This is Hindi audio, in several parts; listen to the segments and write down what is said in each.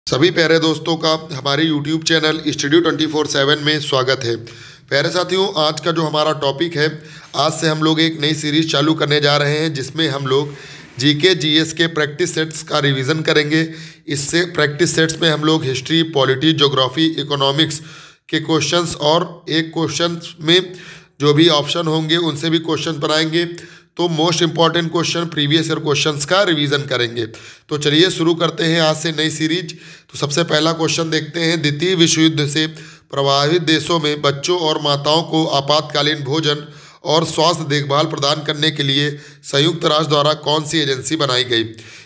सभी प्यारे दोस्तों का हमारे YouTube चैनल स्टूडियो 24/7 में स्वागत है। प्यारे साथियों, आज का जो हमारा टॉपिक है, आज से हम लोग एक नई सीरीज चालू करने जा रहे हैं जिसमें हम लोग जीके जीएस के प्रैक्टिस सेट्स का रिवीजन करेंगे। इससे प्रैक्टिस सेट्स में हम लोग हिस्ट्री, पॉलिटी, ज्योग्राफी, इकोनॉमिक्स के क्वेश्चंस और एक क्वेश्चन में जो भी ऑप्शन होंगे उनसे भी क्वेश्चन बनाएंगे। तो most important question, previous year questions का रिवीजन करेंगे। तो चलिए शुरू करते हैं आज से नई सीरीज। तो सबसे पहला क्वेश्चन देखते हैं। द्वितीय विश्व युद्ध से प्रभावित देशों में बच्चों और माताओं को आपातकालीन भोजन और स्वास्थ्य देखभाल प्रदान करने के लिए संयुक्त राष्ट्र द्वारा कौन सी एजेंसी बनाई गई?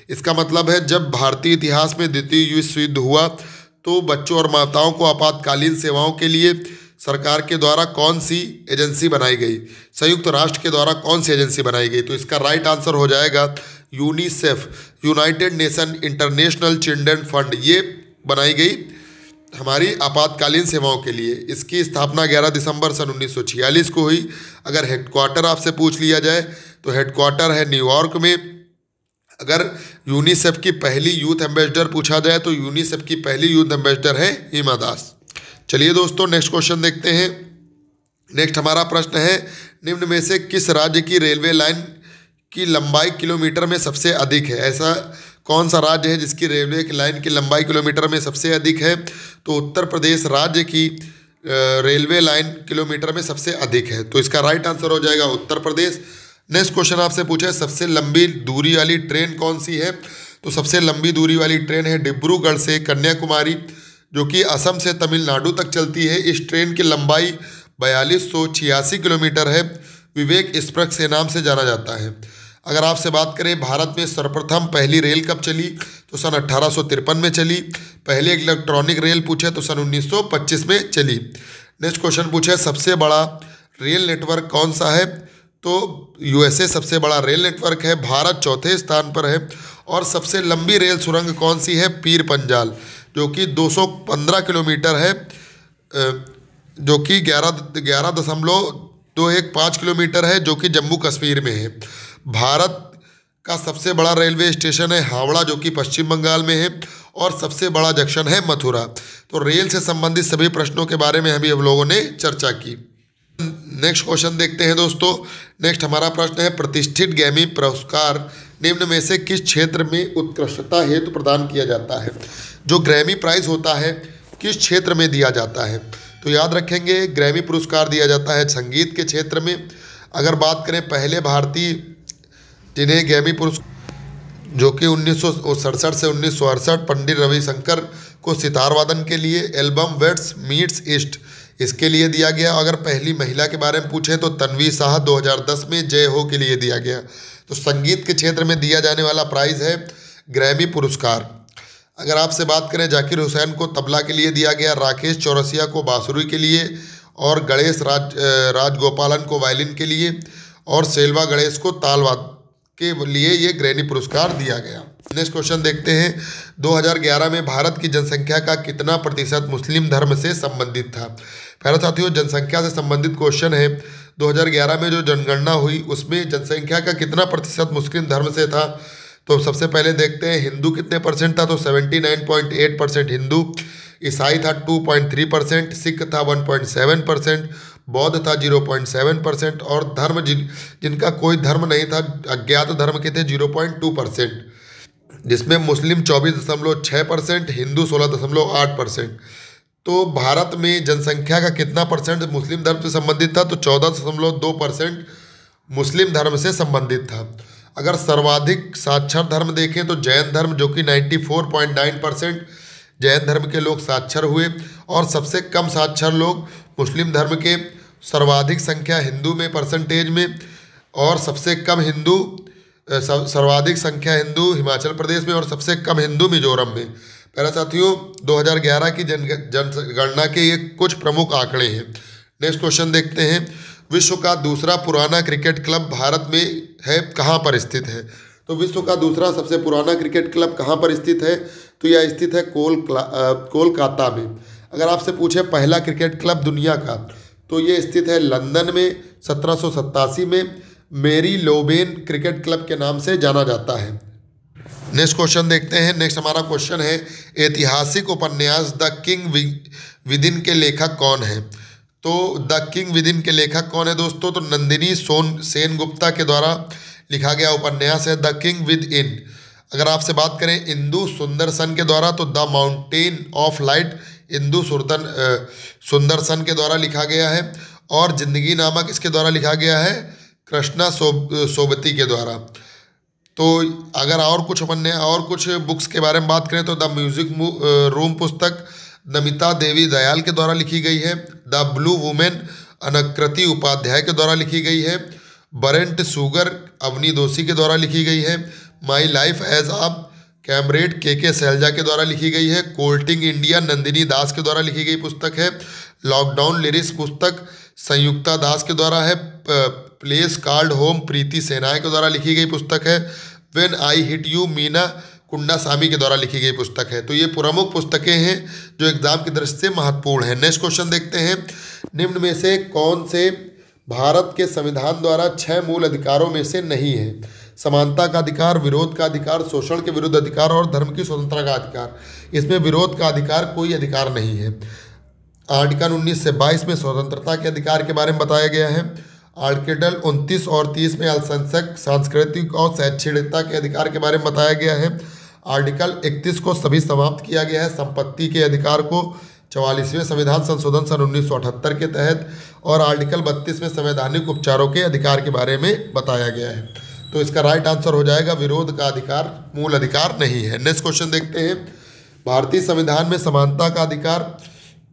इसका मतलब है, जब भारतीय इतिहास में द्वितीय विश्व युद्ध हुआ तो बच्चों और माताओं को आपातकालीन सेवाओं के लिए सरकार के द्वारा कौन सी एजेंसी बनाई गई? संयुक्त राष्ट्र के द्वारा कौन सी एजेंसी बनाई गई? तो इसका राइट आंसर हो जाएगा UNICEF, United nation international children fund. ये बनाई गई हमारी आपातकालीन सेवाओं के लिए। इसकी स्थापना 11 दिसंबर सन 1946 को हुई। अगर हेडक्वार्टर आपसे पूछ लिया जाए तो हेडक्वार्टर है न्यूयॉर्क में। अगर यूनिसेफ की पहली यूथ एम्बेसडर पूछा जाए तो यूनिसेफ की पहली यूथ एम्बेसडर है हिमा दास। चलिए दोस्तों, नेक्स्ट क्वेश्चन देखते हैं। नेक्स्ट हमारा प्रश्न है, निम्न में से किस राज्य की रेलवे लाइन की लंबाई किलोमीटर में सबसे अधिक है? ऐसा कौन सा राज्य है जिसकी रेलवे की लाइन की लंबाई किलोमीटर में सबसे अधिक है? तो उत्तर प्रदेश राज्य की रेलवे लाइन किलोमीटर में सबसे अधिक है। तो इसका राइट आंसर हो जाएगा उत्तर प्रदेश। नेक्स्ट क्वेश्चन आपसे पूछा है, सबसे लंबी दूरी वाली ट्रेन कौन सी है? तो सबसे लंबी दूरी वाली ट्रेन है डिब्रूगढ़ से कन्याकुमारी, जो कि असम से तमिलनाडु तक चलती है। इस ट्रेन की लंबाई 4286 किलोमीटर है। विवेक एक्सप्रेस के नाम से जाना जाता है। अगर आपसे बात करें भारत में सर्वप्रथम पहली रेल कब चली, तो सन 1853 में चली। पहले इलेक्ट्रॉनिक रेल पूछे तो सन 1925 में चली। नेक्स्ट क्वेश्चन पूछे, सबसे बड़ा रेल नेटवर्क कौन सा है? तो यूएसए सबसे बड़ा रेल नेटवर्क है। भारत चौथे स्थान पर है। और सबसे लंबी रेल सुरंग कौन सी है? पीर पंजाल, जो कि 215 किलोमीटर है, जो कि 11.215 किलोमीटर है, जो कि जम्मू कश्मीर में है। भारत का सबसे बड़ा रेलवे स्टेशन है हावड़ा, जो कि पश्चिम बंगाल में है। और सबसे बड़ा जंक्शन है मथुरा। तो रेल से संबंधित सभी प्रश्नों के बारे में अभी हम लोगों ने चर्चा की। नेक्स्ट क्वेश्चन देखते हैं दोस्तों। नेक्स्ट हमारा प्रश्न है, प्रतिष्ठित ग्रैमी पुरस्कार निम्न में से किस क्षेत्र में उत्कृष्टता हेतु प्रदान किया जाता है? जो ग्रैमी प्राइज होता है किस क्षेत्र में दिया जाता है? तो याद रखेंगे, ग्रैमी पुरस्कार दिया जाता है संगीत के क्षेत्र में। अगर बात करें पहले भारतीय जिन्हें ग्रैमी पुरस्कार, जो कि 1967 से 1968 पंडित रविशंकर को सितार वादन के लिए एल्बम वेस्ट मीट्स ईस्ट इसके लिए दिया गया। अगर पहली महिला के बारे में पूछे तो तन्वी शाह 2010 में जय हो के लिए दिया गया। तो संगीत के क्षेत्र में दिया जाने वाला प्राइज़ है ग्रैमी पुरस्कार। अगर आपसे बात करें, जाकिर हुसैन को तबला के लिए दिया गया, राकेश चौरसिया को बांसुरी के लिए, और गणेश राजगोपालन को वायलिन के लिए, और सेल्वा गणेश को तालवाद के लिए ये ग्रैमी पुरस्कार दिया गया। नेक्स्ट क्वेश्चन देखते हैं। 2011 में भारत की जनसंख्या का कितना प्रतिशत मुस्लिम धर्म से संबंधित था? प्यारे साथियों, जनसंख्या से संबंधित क्वेश्चन है। 2011 में जो जनगणना हुई उसमें जनसंख्या का कितना प्रतिशत मुस्लिम धर्म से था? तो सबसे पहले देखते हैं हिंदू कितने परसेंट था। तो 79.8% हिंदू, ईसाई था 2.3%, सिख था 1.7%, बौद्ध था 0.7%, और धर्म जिनका कोई धर्म नहीं था, अज्ञात धर्म के थे 0.2%, जिसमें मुस्लिम 24.6%, हिंदू 16.8%। तो भारत में जनसंख्या का कितना परसेंट मुस्लिम धर्म से संबंधित था? तो 14.2% मुस्लिम धर्म से संबंधित था। अगर सर्वाधिक साक्षर धर्म देखें तो जैन धर्म, जो कि 94.9% जैन धर्म के लोग साक्षर हुए। और सबसे कम साक्षर लोग मुस्लिम धर्म के, सर्वाधिक संख्या हिंदू में परसेंटेज में, और सबसे कम हिंदू, सर्वाधिक संख्या हिंदू हिमाचल प्रदेश में, और सबसे कम हिंदू मिजोरम में। प्यारे साथियों, 2011 की जनगणना के ये कुछ प्रमुख आंकड़े हैं। नेक्स्ट क्वेश्चन देखते हैं। विश्व का दूसरा पुराना क्रिकेट क्लब भारत में है, कहाँ पर स्थित है? तो विश्व का दूसरा सबसे पुराना क्रिकेट क्लब कहाँ पर स्थित है? तो यह स्थित है कोलकाता में। अगर आपसे पूछे पहला क्रिकेट क्लब दुनिया का, तो ये स्थित है लंदन में। 1787 में मेरी लोबेन क्रिकेट क्लब के नाम से जाना जाता है। नेक्स्ट क्वेश्चन देखते हैं। नेक्स्ट हमारा क्वेश्चन है, ऐतिहासिक उपन्यास द किंग विदिन के लेखक कौन है? तो द किंग विदिन के लेखक कौन है दोस्तों? तो नंदिनी सेन गुप्ता के द्वारा लिखा गया उपन्यास है द किंग विद इन। अगर आपसे बात करें इंदु सुंदरसन के द्वारा, तो the mountain of light Indu Sundaresan के द्वारा लिखा गया है। और जिंदगी नामा किसके द्वारा लिखा गया है? कृष्णा सोबती के द्वारा। तो अगर और कुछ बुक्स के बारे में बात करें तो द म्यूजिक रूम पुस्तक नमिता देवी दयाल के द्वारा लिखी गई है। द ब्लू वुमेन अनकृति उपाध्याय के द्वारा लिखी गई है। बरेंट सुगर अवनी दोषी के द्वारा लिखी गई है। माई लाइफ एज अ कैमरेड के सैलजा के द्वारा लिखी गई है। कोल्टिंग इंडिया नंदिनी दास के द्वारा लिखी गई पुस्तक है। लॉकडाउन लिरिक्स पुस्तक संयुक्ता दास के द्वारा है। Place called home Preeti Shenoy के द्वारा लिखी गई पुस्तक है। When I hit you Meena Kandasamy के द्वारा लिखी गई पुस्तक है। तो ये प्रमुख पुस्तकें हैं जो एग्जाम की दृष्टि से महत्वपूर्ण है। नेक्स्ट क्वेश्चन देखते हैं, निम्न में से कौन से भारत के संविधान द्वारा 6 मूल अधिकारों में से नहीं है? समानता का अधिकार, विरोध का अधिकार, शोषण के विरुद्ध अधिकार और धर्म की स्वतंत्रता का अधिकार। इसमें विरोध का अधिकार कोई अधिकार नहीं है। आर्टिकल 19 से 22 में स्वतंत्रता के अधिकार के बारे में बताया गया है। आर्टिकल 29 और 30 में अल्पसंख्यक सांस्कृतिक और शैक्षणिकता के अधिकार के बारे में बताया गया है। आर्टिकल 31 को सभी समाप्त किया गया है। संपत्ति के अधिकार को 44वें संविधान संशोधन सन 1978 के तहत और आर्टिकल 32 में संवैधानिक उपचारों के अधिकार के बारे में बताया गया है। तो इसका राइट आंसर हो जाएगा विरोध का अधिकार मूल अधिकार नहीं है। नेक्स्ट क्वेश्चन देखते हैं, भारतीय संविधान में समानता का अधिकार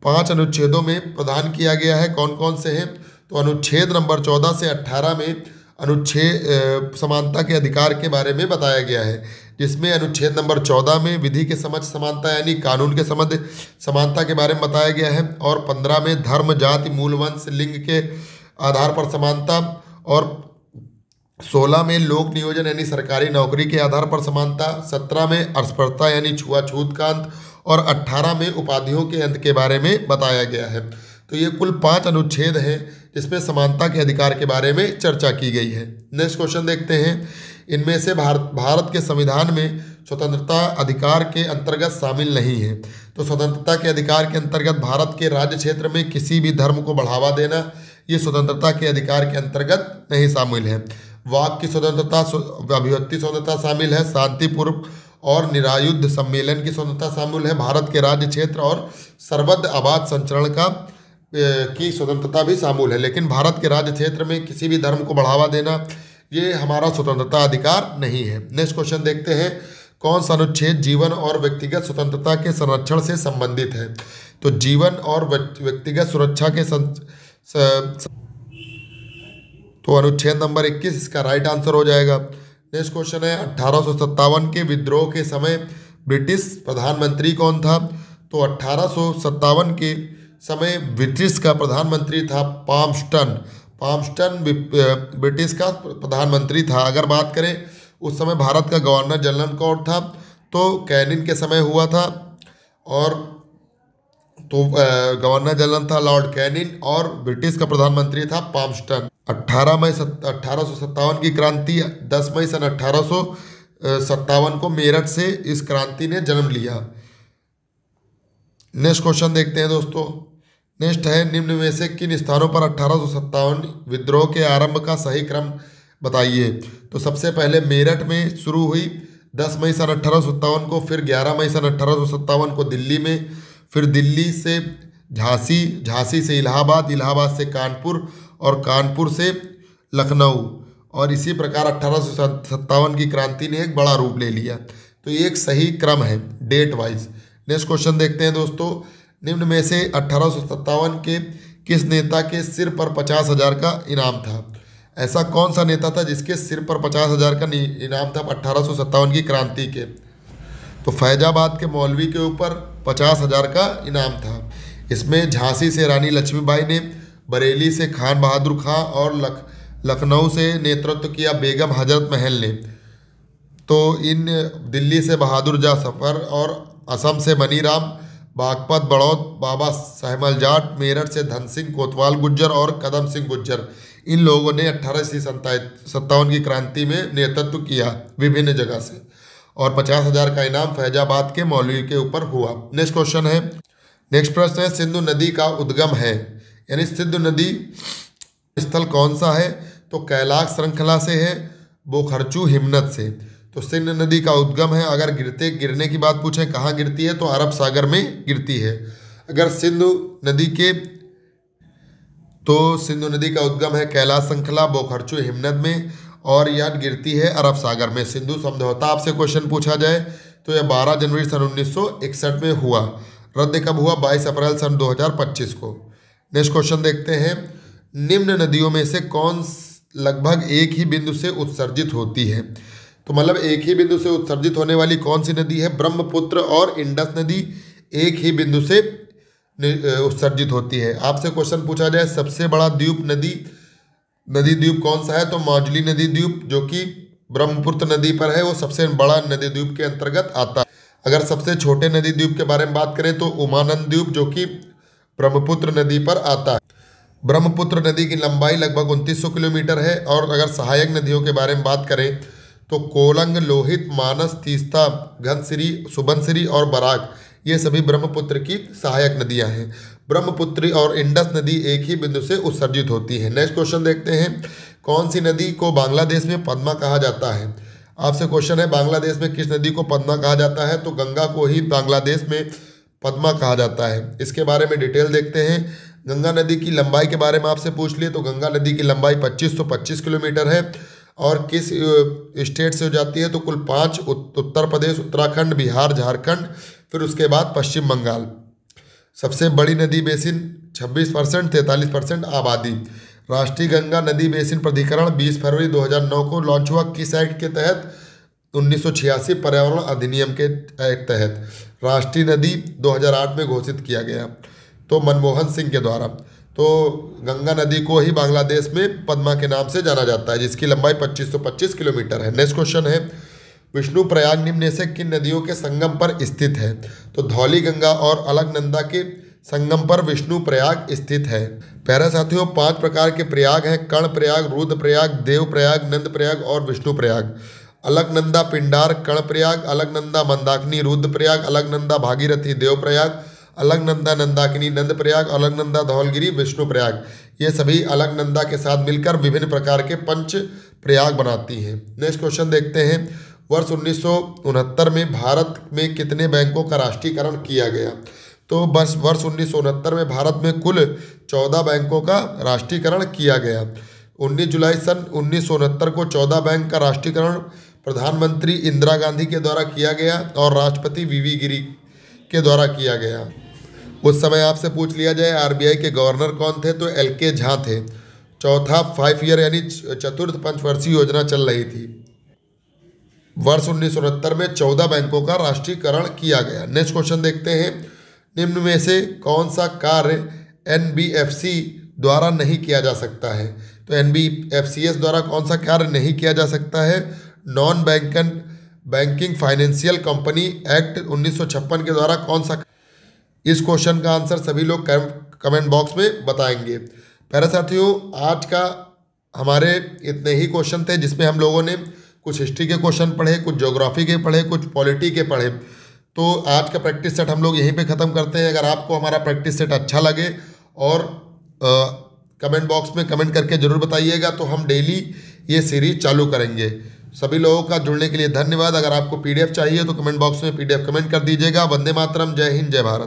5 अनुच्छेदों में प्रदान किया गया है। कौन कौन से हैं? तो अनुच्छेद नंबर 14 से 18 में समानता के अधिकार के बारे में बताया गया है, जिसमें अनुच्छेद नंबर 14 में विधि के समक्ष समानता यानी कानून के समक्ष समानता के बारे में बताया गया है। और 15 में धर्म, जाति, मूल वंश, लिंग के आधार पर समानता। और 16 में लोक नियोजन यानी सरकारी नौकरी के आधार पर समानता। 17 में अस्पृश्यता यानी छुआछूत का अंत। और 18 में उपाधियों के अंत के बारे में बताया गया है। तो ये कुल 5 अनुच्छेद हैं जिसमें समानता के अधिकार के बारे में चर्चा की गई है। नेक्स्ट क्वेश्चन देखते हैं, इनमें से भारत के संविधान में स्वतंत्रता अधिकार के अंतर्गत शामिल नहीं है। तो स्वतंत्रता के अधिकार के अंतर्गत भारत के राज्य क्षेत्र में किसी भी धर्म को बढ़ावा देना, ये स्वतंत्रता के अधिकार के अंतर्गत नहीं शामिल है। वाक की स्वतंत्रता, अभिव्यक्ति स्वतंत्रता शामिल है। शांतिपूर्व और निरायुध सम्मेलन की स्वतंत्रता शामिल है। भारत के राज्य क्षेत्र और सर्वत्र आबाद संचरण की स्वतंत्रता भी शामिल है। लेकिन भारत के राज्य क्षेत्र में किसी भी धर्म को बढ़ावा देना ये हमारा स्वतंत्रता अधिकार नहीं है। नेक्स्ट क्वेश्चन देखते हैं, कौन सा अनुच्छेद जीवन और व्यक्तिगत स्वतंत्रता के संरक्षण से संबंधित है? तो जीवन और व्यक्तिगत सुरक्षा के तो अनुच्छेद नंबर 21 इसका राइट आंसर हो जाएगा। नेक्स्ट क्वेश्चन है, 1857 के विद्रोह के समय ब्रिटिश प्रधानमंत्री कौन था? तो 1857 के समय ब्रिटिश का प्रधानमंत्री था पाल्मस्टन। पाल्मस्टन ब्रिटिश का प्रधानमंत्री था। अगर बात करें उस समय भारत का गवर्नर जनरल कौन था? तो कैनिन के समय हुआ था। और तो गवर्नर जनरल था लॉर्ड कैनिन और ब्रिटिश का प्रधानमंत्री था पाल्मस्टन। 18 मई 1857 की क्रांति 10 मई सन 1857 को मेरठ से इस क्रांति ने जन्म लिया। नेक्स्ट क्वेश्चन देखते हैं दोस्तों। नेक्स्ट है, निम्न में से किन स्थानों पर 1857 विद्रोह के आरंभ का सही क्रम बताइए? तो सबसे पहले मेरठ में शुरू हुई 10 मई सन 1857 को, फिर 11 मई सन 1857 को दिल्ली में, फिर दिल्ली से झांसी, झांसी से इलाहाबाद, इलाहाबाद से कानपुर और कानपुर से लखनऊ। और इसी प्रकार 1857 की क्रांति ने एक बड़ा रूप ले लिया। तो ये एक सही क्रम है डेट वाइज। नेक्स्ट क्वेश्चन देखते हैं दोस्तों, निम्न में से 1857 के किस नेता के सिर पर 50,000 का इनाम था? ऐसा कौन सा नेता था जिसके सिर पर 50,000 का इनाम था 1857 की क्रांति के? तो फैजाबाद के मौलवी के ऊपर 50,000 का इनाम था। इसमें झांसी से रानी लक्ष्मीबाई ने, बरेली से खान बहादुर खां और लखनऊ से नेतृत्व किया बेगम हजरत महल ने। तो इन दिल्ली से बहादुर जा सफर और असम से मनीराम, बागपत बड़ौद बाबा सहमल जाट, मेरठ से धन सिंह कोतवाल गुज्जर और कदम सिंह गुज्जर, इन लोगों ने 1857 की क्रांति में नेतृत्व किया विभिन्न जगह से। और 50,000 का इनाम फैजाबाद के मौलवी के ऊपर हुआ। नेक्स्ट क्वेश्चन है, नेक्स्ट प्रश्न है, सिंधु नदी का उद्गम है, यानी सिंधु नदी स्थल कौन सा है? तो कैलाश श्रृंखला से है, बोखर्चू हिमनद से। तो सिंधु नदी का उद्गम है। अगर गिरने की बात पूछें कहाँ गिरती है, तो अरब सागर में गिरती है। अगर सिंधु नदी का उद्गम है कैलाश श्रृंखला बोखर्चू हिमनद में, और यह गिरती है अरब सागर में। सिंधु समझौता आपसे क्वेश्चन पूछा जाए तो यह 12 जनवरी सन 1961 में हुआ। रद्द कब हुआ? 22 अप्रैल सन 2025 को। नेक्स्ट क्वेश्चन देखते हैं, निम्न नदियों में से कौन लगभग एक ही बिंदु से उत्सर्जित होती है? तो मतलब एक ही बिंदु से उत्सर्जित होने वाली कौन सी नदी है? ब्रह्मपुत्र और इंडस नदी एक ही बिंदु से उत्सर्जित होती है। आपसे क्वेश्चन पूछा जाए सबसे बड़ा द्वीप नदी द्वीप कौन सा है? तो मौजली नदी द्वीप जो कि ब्रह्मपुत्र नदी पर है, वो सबसे बड़ा नदी द्वीप के अंतर्गत आता है। अगर सबसे छोटे नदी द्वीप के बारे में बात करें तो उमानंद द्वीप जो कि ब्रह्मपुत्र नदी पर आता है। ब्रह्मपुत्र नदी की लंबाई लगभग 2900 किलोमीटर है। और अगर सहायक नदियों के बारे में बात करें तो कोलंग, लोहित, मानस, तीस्ता, घनश्री, सुबनश्री और बराक, ये सभी ब्रह्मपुत्र की सहायक नदियां हैं। ब्रह्मपुत्री और इंडस नदी एक ही बिंदु से उत्सर्जित होती है। नेक्स्ट क्वेश्चन देखते हैं, कौन सी नदी को बांग्लादेश में पद्मा कहा जाता है? आपसे क्वेश्चन है बांग्लादेश में किस नदी को पद्मा कहा जाता है? तो गंगा को ही बांग्लादेश में पद्मा कहा जाता है। इसके बारे में डिटेल देखते हैं। गंगा नदी की लंबाई के बारे में आपसे पूछ लिए तो गंगा नदी की लंबाई 2525 किलोमीटर है। और किस स्टेट से हो जाती है? तो कुल 5, उत्तर प्रदेश, उत्तराखंड, बिहार, झारखंड, फिर उसके बाद पश्चिम बंगाल। सबसे बड़ी नदी बेसिन 26%, 43% आबादी। राष्ट्रीय गंगा नदी बेसिन प्राधिकरण 20 फरवरी 2009 को लॉन्च हुआ। किस एक्ट के तहत? 1986 पर्यावरण अधिनियम के तहत। राष्ट्रीय नदी 2008 में घोषित किया गया तो मनमोहन सिंह के द्वारा। तो गंगा नदी को ही बांग्लादेश में पद्मा के नाम से जाना जाता है, जिसकी लंबाई 2525 किलोमीटर है। नेक्स्ट क्वेश्चन है, विष्णु प्रयाग निम्न में से किन नदियों के संगम पर स्थित है? तो धौली गंगा और अलकनंदा के संगम पर विष्णु प्रयाग स्थित है। प्यारे साथियों, 5 प्रकार के प्रयाग हैं, कर्ण प्रयाग, रुद्र प्रयाग, देव प्रयाग, नंद प्रयाग और विष्णु प्रयाग। अलकनंदा पिंडार कर्ण प्रयाग, अलकनंदा मंदाकिनी रुद्र प्रयाग, अलकनंदा भागीरथी देव प्रयाग, अलकनंदा नंदाकिनी नंद प्रयाग, अलकनंदा धौलगिरी विष्णु प्रयाग। ये सभी अलकनंदा के साथ मिलकर विभिन्न प्रकार के पंच प्रयाग बनाती हैं। नेक्स्ट क्वेश्चन देखते हैं, वर्ष 1969 में भारत में कितने बैंकों का राष्ट्रीयकरण किया गया? तो बस वर्ष 1969 में भारत में कुल 14 बैंकों का राष्ट्रीयकरण किया गया। 19 जुलाई सन 1969 को 14 बैंक का राष्ट्रीयकरण प्रधानमंत्री इंदिरा गांधी के द्वारा किया गया और राष्ट्रपति वीवी गिरी के द्वारा किया गया। उस समय आपसे पूछ लिया जाए आरबीआई के गवर्नर कौन थे? तो एलके झा थे। चौथा 5 ईयर यानी चतुर्थ पंचवर्षीय योजना चल रही थी। वर्ष 1969 में 14 बैंकों का राष्ट्रीयकरण किया गया। नेक्स्ट क्वेश्चन देखते हैं, निम्न में से कौन सा कार्य एनबीएफसी द्वारा नहीं किया जा सकता है? तो एनबीएफसीएस द्वारा कौन सा कार्य नहीं किया जा सकता है? Non banking financial company act 1956 के द्वारा कौन सा? इस क्वेश्चन का आंसर सभी लोग कमेंट बॉक्स में बताएंगे। प्यारे साथियों, आज का हमारे इतने ही क्वेश्चन थे, जिसमें हम लोगों ने कुछ हिस्ट्री के क्वेश्चन पढ़े, कुछ ज्योग्राफी के पढ़े, कुछ पॉलिटी के पढ़े। तो आज का प्रैक्टिस सेट हम लोग यहीं पे ख़त्म करते हैं। अगर आपको हमारा प्रैक्टिस सेट अच्छा लगे और कमेंट बॉक्स में कमेंट करके ज़रूर बताइएगा, तो हम डेली ये सीरीज चालू करेंगे। सभी लोगों का जुड़ने के लिए धन्यवाद। अगर आपको पीडीएफ चाहिए तो कमेंट बॉक्स में पीडीएफ कमेंट कर दीजिएगा। वंदे मातरम, जय हिंद, जय भारत।